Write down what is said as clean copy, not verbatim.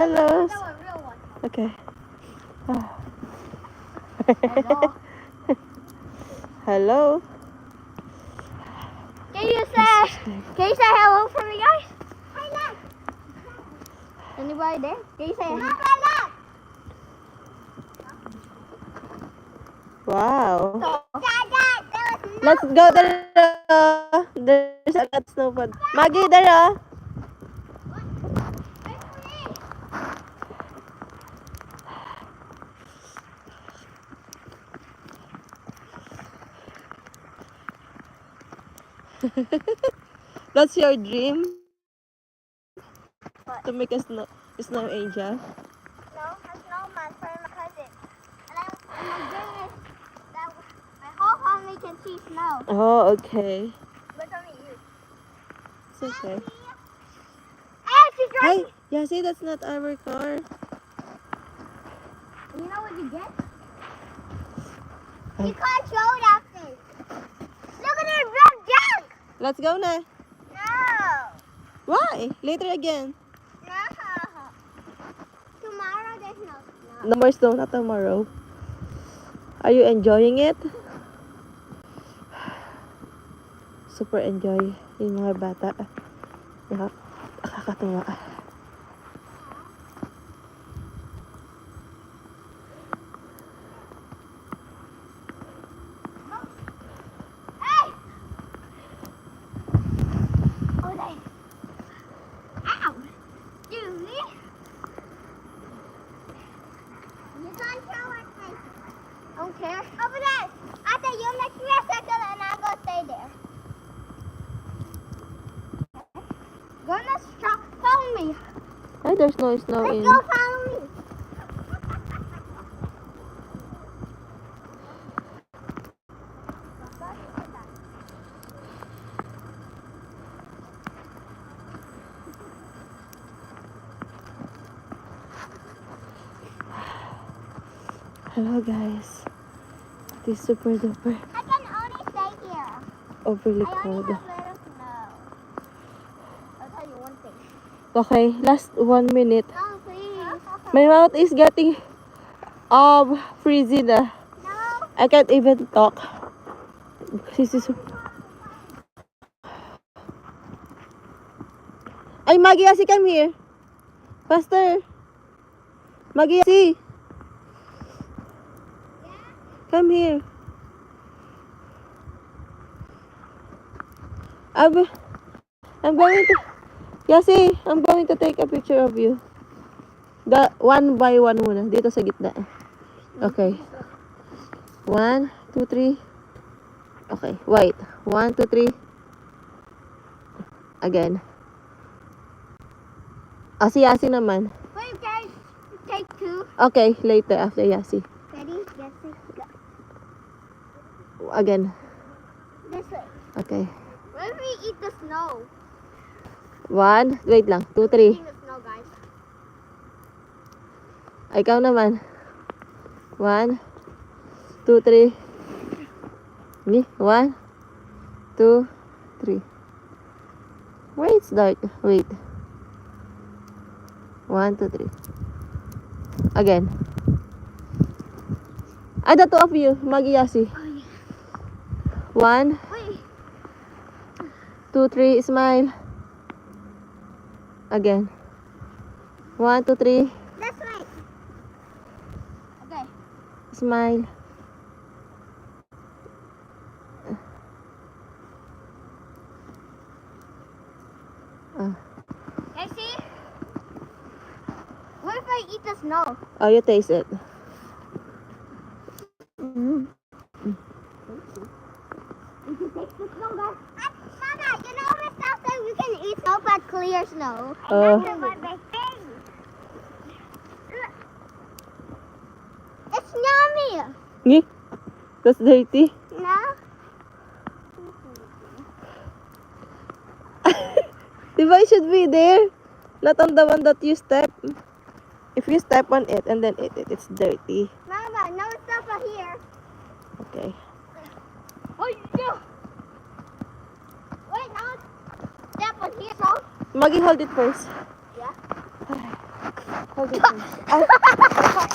Hello. No, a real one. Okay. Hello. Hello. Can you say hello for me, guys? Anybody there? Can you say hello? Wow. Let's go there. There's a lot of snow. Maggie, there. That's your dream? What? To make a snow angel? No, a snowman for my cousin. And my dream is that my whole family can see snow. Oh, okay. But only you. It's okay. Hey, she's Hi. driving. Yeah, see, that's not our car. You know what you get? Hi. You can't show it after. Look at that red junk. Let's go na. No. Why? Later again. No. Tomorrow there's no snow. No more snow, not tomorrow. Are you enjoying it? Super enjoy yung mga bata. Nakakatuwa. Hey! Oh, they. Ow! Julie! You can't show it, please. I don't care. Over there. After you make me a circle and I'll go stay there. Gonna stop. Follow me. Ay, there's no snow Let's in. go follow me. Hello guys. It is super duper I can only stay here. overly I only cold. have little snow. I'll tell you one thing. Okay, last 1 minute. No, please. My mouth is getting freezing na. No. I can't even talk. This is... Ay, Maggie, Asi, come here. Faster. Maggie, Asi. Come here. I'm going to... Yasi, I'm going to take a picture of you. The one by one muna. Dito sa gitna. Okay. 1, 2, 3. Okay, wait. 1, 2, 3. Again. Si Yasi naman. Wait, guys. Take two. Okay, later after Yasi. Ready? Yes, go. Again. This way. Okay. Where do we eat the snow? 1, wait lang. 2, 3. Eating the snow, guys. Ikaw naman. 1, 2, 3. Ni, 1, 2, 3. Wait, it's dark. Wait. 1, 2, 3. Again. The two of you. Maggie, Yasi. Oh, yeah. 1, Wait. 2, 3. Smile. Again. 1, 2, 3. This way. Okay. Smile. Can you see? What if I eat the snow? Oh, you taste it. You can taste the snow, guys. Mama, you know this stuff that we can eat snow but clear snow. Oh. It's yummy. Ni? That's dirty. No? Diba it should be there? Not on the one that you step. If you step on it and then eat it, it's dirty. Mama, no stuff here. Okay. Oh, no. Wait, now step on here, so. Maggie, hold it first. Yeah. Hold it.